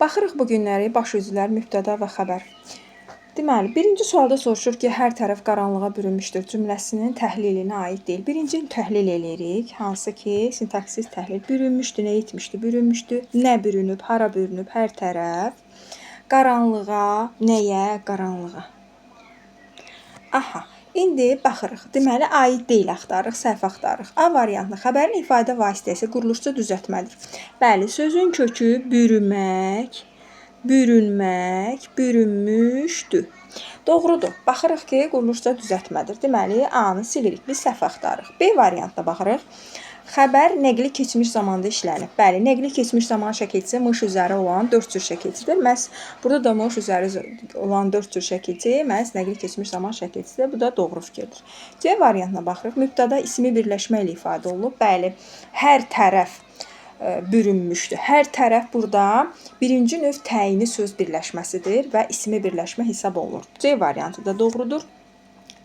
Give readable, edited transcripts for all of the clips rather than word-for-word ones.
Baxırıq bu günləri baş üzvlər, mübtəda və xəbər. Deməli, birinci sualda soruşur ki, hər tərəf qaranlığa bürünmüşdür cümləsinin təhlilinə aid deyil. Birinci təhlil eləyirik, hansı ki, sintaksis təhlil. Bürünmüşdü, nə etmişdi? Bürünmüşdü, nə bürünüb, hara bürünüb, hər tərəf. Qaranlığa, nəyə? Qaranlığa. Aha, indi baxırıq. Deməli, aid deyil axtarırıq, səhv axtarırıq. A variantlı xəbərin ifadə vasitəsi quruluşçu düzəltmədir. Bəli, sözün kökü bürünmək, bürünmək, bürünmüşdü. Doğrudur. Baxırıq ki, quruluşca düzəltmədir. Deməli, A-nı silirik. Biz səhv axtarırıq. B variantına baxırıq. Xəbər nəqli keçmiş zamanda işlənib. Bəli, nəqli keçmiş zaman şəkilçisi mış üzəri olan 4 cür şəkilçidir. Məhz burada da mış üzəri olan 4 cür şəkilçi məhz nəqli keçmiş zaman şəkilçisidir. Bu da doğru fikirdir. C variantına baxırıq. Mübtəda ismi birləşmə ilə ifadə olunub. Bəli, hər tərəf bürünmüşdür. Hər tərəf burada birinci növ təyini söz birləşməsidir və ismi birləşmə hesab olunur. C variantı da doğrudur.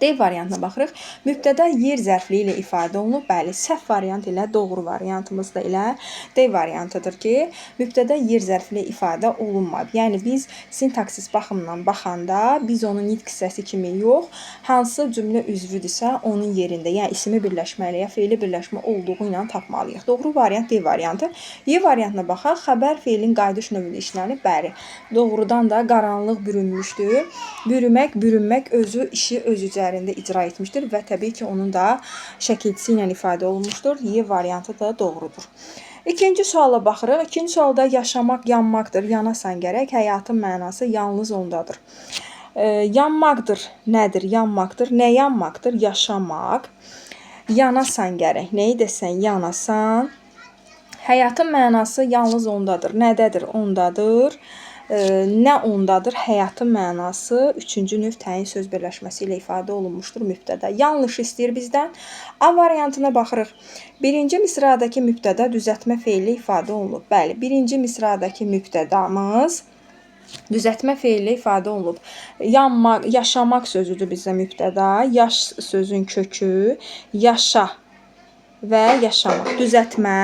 D variantına baxırıq. Mübtəda yer zərfliyi ilə ifadə olunub. Bəli, səhv variant ilə doğru variantımız da elə D variantıdır ki, mübtəda yer zərfi ilə ifadə olunmayıb. Yəni biz sintaksis baxımından baxanda biz onu nitq hissəsi kimi yox, hansı cümlə üzvüdürsə onun yerində, yəni ismi birləşmə ilə ya feili birləşmə olduğu ilə tapmalıyıq. Doğru variant D variantı. Y variantına baxaq. Xəbər feilin qayıdış növündə işlənib. Bəli, doğrudan da qaranlıq bürünmüşdür. Bürümək, bürünmək özü işi öz üzərində icra etmişdir və təbii ki, onun da şəkilçisi ilə ifadə olunmuşdur. Y variantı da doğrudur. İkinci suala baxırıq. İkinci sualda yaşamaq yanmaqdır. Yanasan gərək. Həyatın mənası yalnız ondadır. Yanmaqdır. Nədir? Yanmaqdır. Nə yanmaqdır? Yaşamaq. Yanasan gərək. Nəyi desən? Yanasan. Həyatın mənası yalnız ondadır. Nədədir? Ondadır. Nə ondadır? Həyatın mənası üçüncü növ təyin söz birləşməsi ilə ifadə olunmuşdur mübtəda. Yanlış istəyir bizdən. A variantına baxırıq. Birinci misradakı mübtəda düzəltmə feili ifadə olunub. Bəli, birinci misradakı mübtədamız düzəltmə feili ifadə olunub. Yanmaq, yaşamaq sözüdür bizdə mübtəda. Yaş sözün kökü, yaşa və yaşamaq. Düzəltmə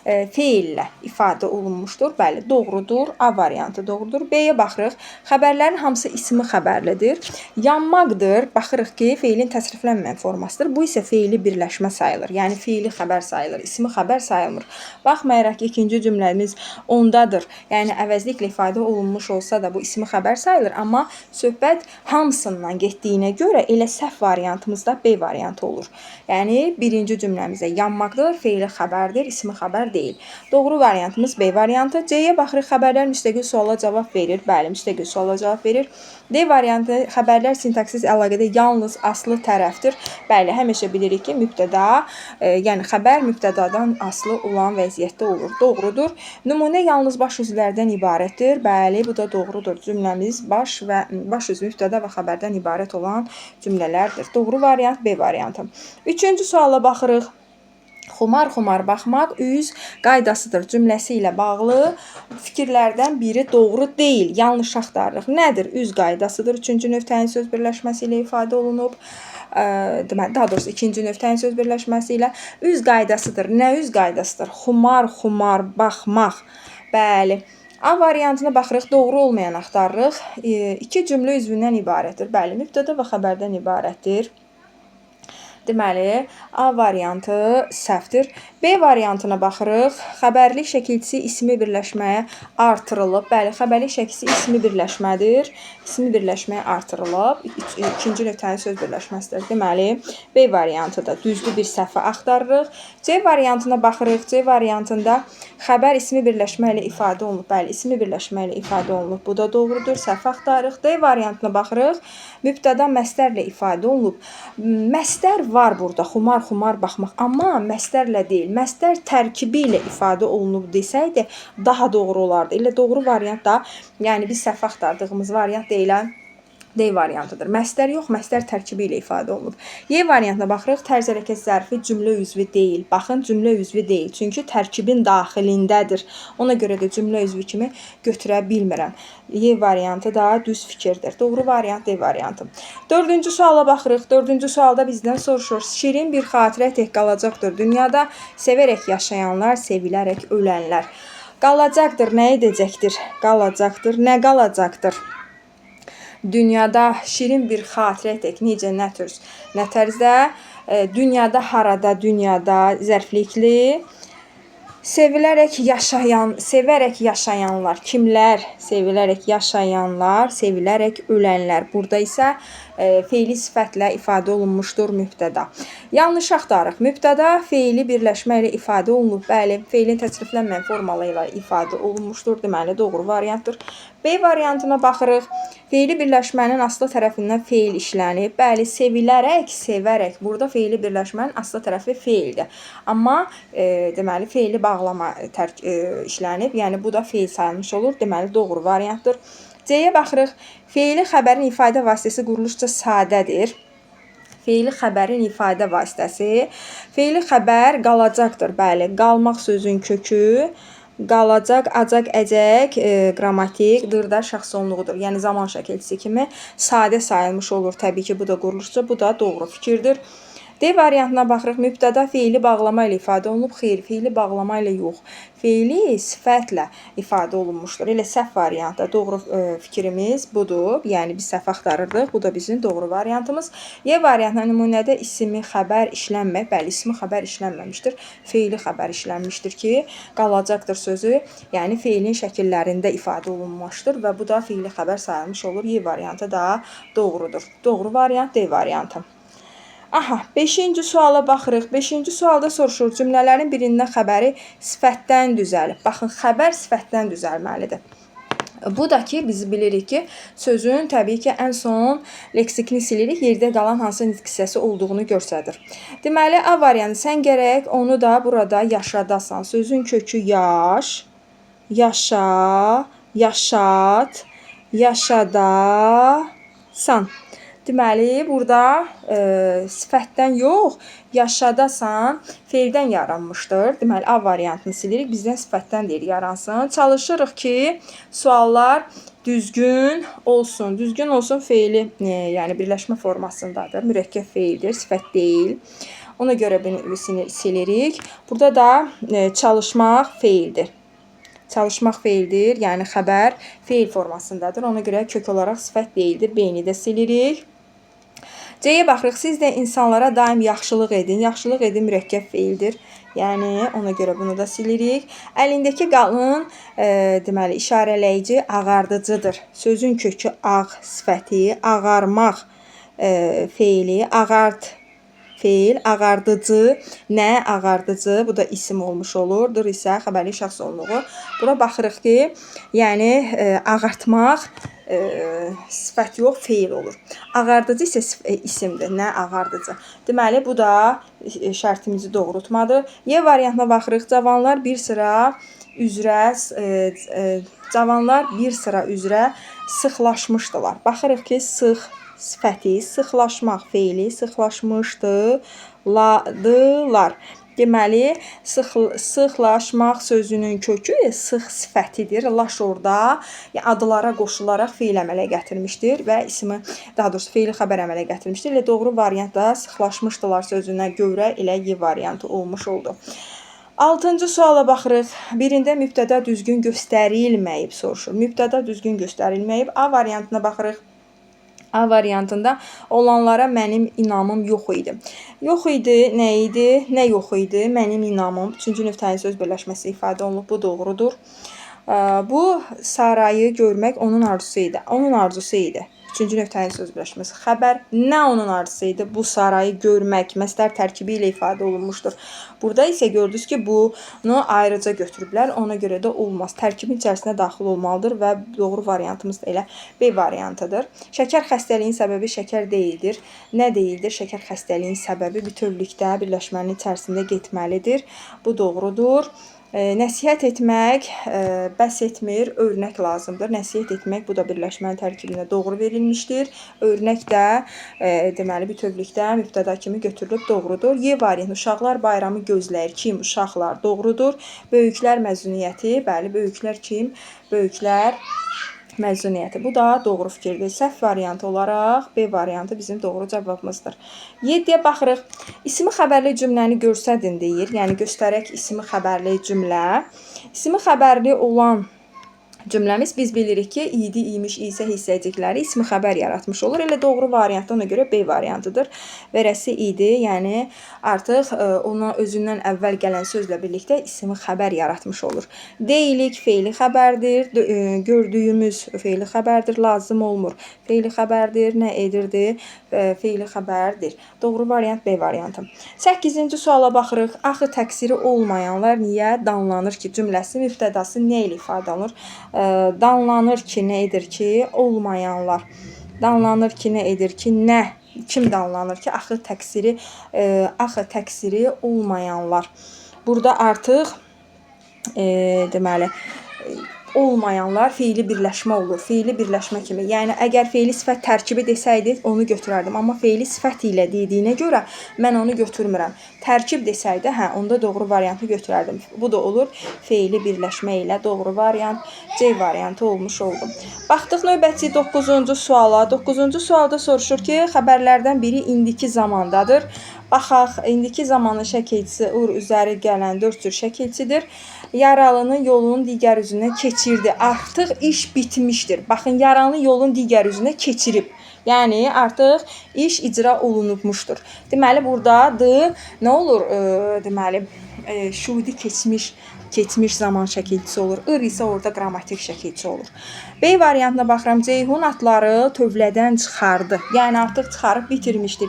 feillə ifadə olunmuşdur. Bəli, doğrudur. A variantı doğrudur. B-yə baxırıq. Xəbərlərin hamısı ismi xəbərlidir. Yanmaqdır. Baxırıq ki, feilin təsriflənməyən formasıdır. Bu isə feili birləşmə sayılır. Yəni feili xəbər sayılır. İsmi xəbər sayılmır. Baxmayaraq ki, ikinci cümləmiz ondadır. Yəni əvəzliklə ifadə olunmuş olsa da bu ismi xəbər sayılır. Amma söhbət hamısından getdiyinə görə elə səhv variantımızda B variantı olur. Yəni birinci cümləmizdə yanmaqdır, feili xəbərdir, ismi xəbər deyil. Doğru variantımız B variantı. C-yə baxırıq. Xəbərlər müstəqil suala cavab verir. Bəli, müstəqil suala cavab verir. D variantı xəbərlər sintaksis əlaqədə yalnız aslı tərəfdir. Bəli, həmişə bilirik ki, mübtəda, yəni xəbər mübtədadan aslı olan vəziyyətdə olur. Doğrudur. Nümunə yalnız baş üzvlərdən ibarətdir. Bəli, bu da doğrudur. Cümləmiz baş üzv, mübtəda və xəbərdən ibarət olan cümlələrdir. Doğru variant B variantı. Üçüncü suala baxırıq. Xumar-xumar baxmaq üz qaydasıdır cümləsi ilə bağlı fikirlərdən biri doğru deyil. Yanlış axtarırıq. Nədir? Üz qaydasıdır. Üçüncü növ təyin söz birləşməsi ilə ifadə olunub. Daha doğrusu ikinci növ təyin söz birləşməsi ilə üz qaydasıdır. Nə üz qaydasıdır? Xumar-xumar baxmaq. Bəli. A variantına baxırıq. Doğru olmayan axtarırıq. İki cümlə üzvündən ibarətdir. Bəli, mübtəda və xəbərdən ibarətdir. Deməli, A variantı səhvdir. B variantına baxırıq. Xəbərlik şəkilçisi ismi birləşməyə artırılıb. Bəli, xəbərlik şəkilçisi ismi birləşmədir. İsmi birləşməyə artırılıb. İkinci növ təyin söz birləşməsidir. Deməli, B variantı da düzdür, bir səhvi axtarırıq. C variantına baxırıq. C variantında xəbər ismi birləşmə ilə ifadə olunub. Bəli, ismi birləşmə ilə ifadə olunub. Bu da doğrudur. Səhv axtarırıq. D variantına baxırıq. Mübtəda məstərlə ifadə olunub. Məstər var burada, xumar-xumar baxmaq. Amma məstərlə deyil. Məstər tərkibi ilə ifadə olunub desəydi, daha doğru olardı. Elə doğru variant da, yəni biz səhv axtardığımız variant deyilən D variantıdır. Məstər yox, məstər tərkibi ilə ifadə olunub. Y variantına baxırıq. Tərz hərəkət zərfi cümlə üzvü deyil. Baxın, cümlə üzvü deyil. Çünki tərkibin daxilindədir. Ona görə də cümlə üzvü kimi götürə bilmirəm. Y variantı da düz fikirdir. Doğru variant D variantı. Dördüncü suala baxırıq. Dördüncü sualda bizdən soruşur. Şirin bir xatirə tək qalacaqdır dünyada. Sevərək yaşayanlar, sevilərək ölənlər. Qalacaqdır, nə edəcəkdir? Qalacaqdır, nə qalacaqdır? Dünyada şirin bir xatirə etək. Necə, nə tür, nə tərzdə? Dünyada, harada, dünyada zərflikli. Sevilərək yaşayanlar kimlər? Sevilərək yaşayanlar, sevilərək ölənlər. Burada isə feili sifətlə ifadə olunmuşdur mübtəda. Yanlış axtarıq. Mübtəda feili birləşmə ilə ifadə olunub. Bəli, feilin təsriflənməyən formalı ilə ifadə olunmuşdur. Deməli, doğru variantdır. B variantına baxırıq. Feili birləşmənin aslı tərəfindən feil işlənib. Bəli, sevilərək, sevərək. Burada feili birləşmənin aslı tərəfi feildir. Amma deməli, feili bağlama işlənib. Yəni, bu da feil sayılmış olur. Deməli, doğru variantdır. C-yə baxırıq. Feili xəbərin ifadə vasitəsi quruluşca sadədir. Feili xəbərin ifadə vasitəsi. Feili xəbər qalacaqdır. Bəli, qalmaq sözün kökü. Qalacaq, acaq, əcək, qrammatik, dırda şəxs sonluğudur. Yəni, zaman şəkilçisi kimi sadə sayılmış olur. Təbii ki, bu da quruluşca, bu da doğru fikirdir. D variantına baxırıq. Mübtəda feili bağlama ilə ifadə olunub. Xeyr, feili bağlama ilə yox. Feili sifətlə ifadə olunmuşdur. Elə səhv variantda doğru fikrimiz budur. Yəni, biz səhv axtarırdıq. Bu da bizim doğru variantımız. Y variantına nümunədə ismi xəbər işlənməyib. Bəli, ismi xəbər işlənməmişdir. Feili xəbər işlənmişdir ki, qalacaqdır sözü. Yəni, feilin şəkillərində ifadə olunmuşdur və bu da feili xəbər sayılmış olur. Y variantı da doğrudur. Doğru variant D variantı. Aha, 5-ci suala baxırıq. 5-ci sualda soruşur, cümlələrin birindən xəbəri sifətdən düzəlib. Baxın, xəbər sifətdən düzəlməlidir. Bu da ki, biz bilirik ki, sözün təbii ki, ən son leksikini silirik, yerdə qalan hansı nitq hissəsi olduğunu göstərir. Deməli, A variantı, sən gərək onu da burada yaşadasan. Sözün kökü yaş, yaşa, yaşat, yaşadasan. Deməli, burada sifətdən yox, yaşadasan, feildən yaranmışdır. Deməli, A variantını silirik, bizdən sifətdən deyil yaransın. Çalışırıq ki, suallar düzgün olsun. Düzgün olsun feili, yəni birləşmə formasındadır. Mürəkkəb feildir, sifət deyil. Ona görə bunu silirik. Burada da çalışmaq feildir. Çalışmaq feildir, yəni xəbər feil formasındadır. Ona görə kök olaraq sifət deyildir. B-ni də silirik. C-yə baxırıq. Siz də insanlara daim yaxşılıq edin. Yaxşılıq edin mürəkkəb feildir. Yəni, ona görə bunu da silirik. Əlindəki qalın, deməli, işarələyici ağardıcıdır. Sözün kökü ağ sifəti, ağarmaq feili, ağart feil, ağardıcı, nə ağardıcı, bu da isim olmuş olur. Dır isə xəbərli şəxs sonluğu. Bura baxırıq ki, yəni ağartmaq sifət yox, feil olur. Ağardıcı isə isimdir, nə ağardıcı. Deməli, bu da şərtimizi doğrultmadır. Y variantına baxırıq. Cavanlar bir sıra üzrə sıxlaşmışdılar. Baxırıq ki, sıx sifəti, sıxlaşmaq feili, sıxlaşmışdılar. Deməli, sıxlaşmaq sözünün kökü sıx sifətidir. Laş orada adlara qoşularaq feil əmələ gətirmişdir və ismi, daha doğrusu feili xəbər əmələ gətirmişdir. Elə doğru variantda sıxlaşmışdılar sözünə görə elə Y variantı olmuş oldu. 6-cı suala baxırıq. Birində mübtəda düzgün göstərilməyib soruşur. Mübtəda düzgün göstərilməyib. A variantına baxırıq. A variantında olanlara mənim inamım yox idi. Yox idi, nə idi? Nə yox idi? Mənim inamım. 3-cü nöqtənin söz birləşməsi ifadə olunub. Bu doğrudur. Bu sarayı görmək onun arzusu idi. Onun arzusu idi. 3-cü nöqtənin söz birləşməsi. Xəbər nə onun arzusu idi? Bu sarayı görmək məsdər tərkibi ilə ifadə olunmuşdur. Burada isə gördünüz ki, bunu ayrıca götürüblər. Ona görə də olmaz. Tərkibin içərisinə daxil olmalıdır və doğru variantımız da elə B variantıdır. Şəkər xəstəliyin səbəbi şəkər deyildir. Nə deyildir? Şəkər xəstəliyin səbəbi bütövlükdə birləşmənin içərisində getməlidir. Bu doğrudur. Nəsihət etmək bəs etmir, örnək lazımdır. Nəsihət etmək, bu da birləşmənin tərkibində doğru verilmişdir. Örnək də deməli bütövlükdə mübtəda kimi götürülüb doğrudur. Y variantı, uşaqlar bayramı gözləyir. Kim? Uşaqlar doğrudur. Böyüklər məzuniyyəti, bəli, böyüklər kim? Böyüklər məzuniyyəti. Bu da doğru fikirdir. Səhv variantı olaraq B variantı bizim doğru cavabımızdır. 7-yə baxırıq. İsmi xəbərli cümləni göstərin deyir. Yəni göstərək ismi xəbərli cümlə. İsmi xəbərli olan cümləmiz biz bilirik ki, idi, imiş, isə hissəcikləri ismi xəbər yaratmış olur. Elə doğru variantı ona görə B variantıdır. Verəsi idi, yəni artıq ona özündən əvvəl gələn sözlə birlikdə ismi xəbər yaratmış olur. Deyilik feili xəbərdir, gördüyümüz feili xəbərdir, lazım olmur. Feili xəbərdir, nə edirdi? Feili xəbərdir. Doğru variant B variantı. 8-ci suala baxırıq. Axı təqsiri olmayanlar niyə danlanır ki, cümləsi mübtədası nə ilə ifadə olunur? Danlanır ki, nə edir ki? Olmayanlar. Danlanır ki, nə edir ki? Nə? Kim danlanır ki? Axı təqsiri olmayanlar. Burada artıq deməli olmayanlar feili birləşmə olur. Feili birləşmə kimi. Yəni əgər feili sifət tərkibi desəydi, onu götürərdim. Amma feili sifət ilə dediyinə görə mən onu götürmürəm. Tərkib desəydi, onda doğru variantı götürərdim. Bu da olur feili birləşmə ilə doğru variant C variantı olmuş oldu. Baxdıq növbəti 9-cu suala. 9-cu sualda soruşur ki, xəbərlərdən biri indiki zamandadır. Baxaq, indiki zamanın şəkilçisi üzəri gələn 4 cür şəkilçidir. Yaralını yolun digər üzünə keçirdi. Artıq iş bitmişdir. Baxın, yaralını yolun digər üzünə keçirib. Yəni artıq iş icra olunubmuşdur. Deməli burada nə olur? Deməli şuhudi keçmiş zaman şəkilçisi olur. İsə orada qrammatik şəkilçisi olur. B variantına baxıram. Ceyhun atları tövlədən çıxardı. Yəni artıq çıxarıb bitirmişdir.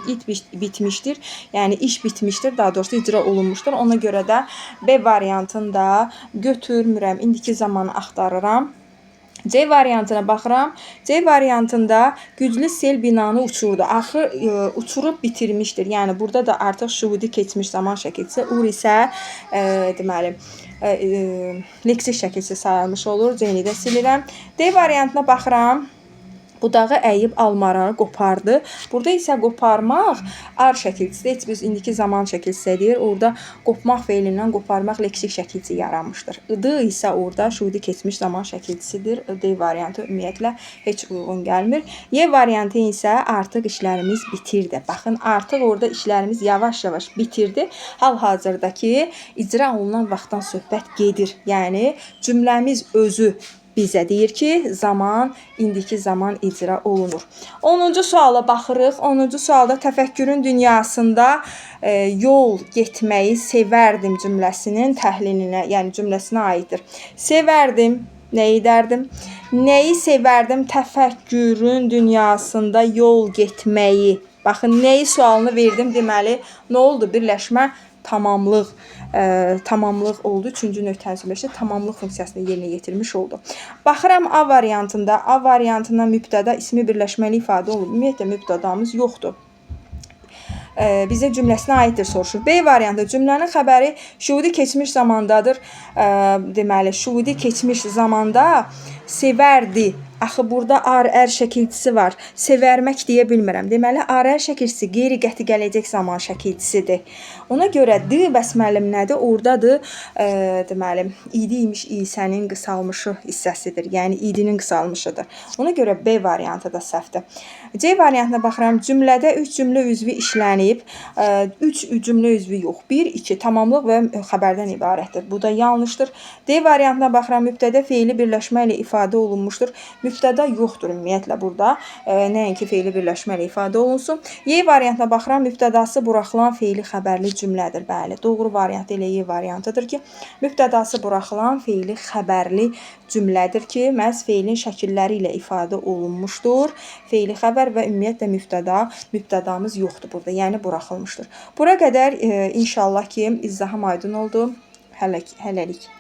Bitmişdir. Yəni iş bitmişdir. Daha doğrusu icra olunmuşdur. Ona görə də B variantını da götürmürəm. İndiki zamanı axtarıram. C variantına baxıram. C variantında güclü sel binanı uçurdu. Axı uçurub bitirmişdir. Yəni burada da artıq şuhudi keçmiş zaman şəkilçisi. İsə deməli leksik şəkilçisi sayılmış olur. C-ni də silirəm. D variantına baxıram. Budağı əyib almaranı qopardı. Burada isə qoparmaq ar şəkilçisidir. Heç biz indiki zaman şəkilçisidir. Orada qopmaq feilindən qoparmaq leksik şəkilçisi yaranmışdır. D isə orada şuhudi keçmiş zaman şəkilçisidir. D variantı ümumiyyətlə heç uyğun gəlmir. Y variantı isə artıq işlərimiz bitirdi. Baxın, artıq orada işlərimiz yavaş-yavaş bitirdi. Hal-hazırdakı icra olunan vaxtdan söhbət gedir. Yəni cümləmiz özü bizə deyir ki, indiki zaman icra olunur. 10-cu suala baxırıq. 10-cu sualda təfəkkürün dünyasında yol getməyi sevərdim cümləsinin təhlilinə, yəni cümləsinə aiddir. Sevərdim, nə edərdim? Nəyi sevərdim? Təfəkkürün dünyasında yol getməyi. Baxın, nəyi sualını verdim, deməli, nə oldu? Birləşmə tamamlıq oldu. Üçüncü nöqtənin birləşdi. Tamamlıq funksiyasını yerinə yetirmiş oldu. Baxıram A variantında. A variantında mübtəda ismi birləşməli ifadə olunub. Ümumiyyətlə mübtədamız yoxdur. Bizə cümləsinə aiddir soruşur. B variantı cümlənin xəbəri şuhudi keçmiş zamandadır. Deməli, şuhudi keçmiş zamanda sevərdi. Axı burada ar-ər şəkilçisi var. Sevərmək deyə bilmirəm. Deməli, ar-ər şəkilçisi qeyri-qəti gələcək zaman şəkilçisidir. Ona görə D bəsməlim nədir? Oradadır, deməli, idi, imiş, isənin qısalmışı hissəsidir. Yəni, idinin qısalmışıdır. Ona görə B variantı da səhvdir. C variantına baxıram. Cümlədə 3 cümlə üzvü işlənib. 3 cümlə üzvü yox. 1, 2 tamamlıq və xəbərdən ibarətdir. Bu da yanlışdır. D variantına baxıram. Mübtədə feili birləşmə ilə ifadə olunmuşdur. Mübtəda yoxdur ümumiyyətlə burada. Nəinki feili birləşmə ilə ifadə olunsun. Y variantına baxıram. Mübtədası buraxılan feili xəbərli cümlədir. Bəli, doğru variant elə Y variantıdır ki, mübtədası buraxılan feili xəbərli cümlədir ki, məhz feilin şəkilləri ilə ifadə olunmuşdur. Feili xəbər və ümumiyyətlə mübtədamız yoxdur burada, yəni buraxılmışdır. Bura qədər inşallah ki, izahım aydın oldu. Hələlik.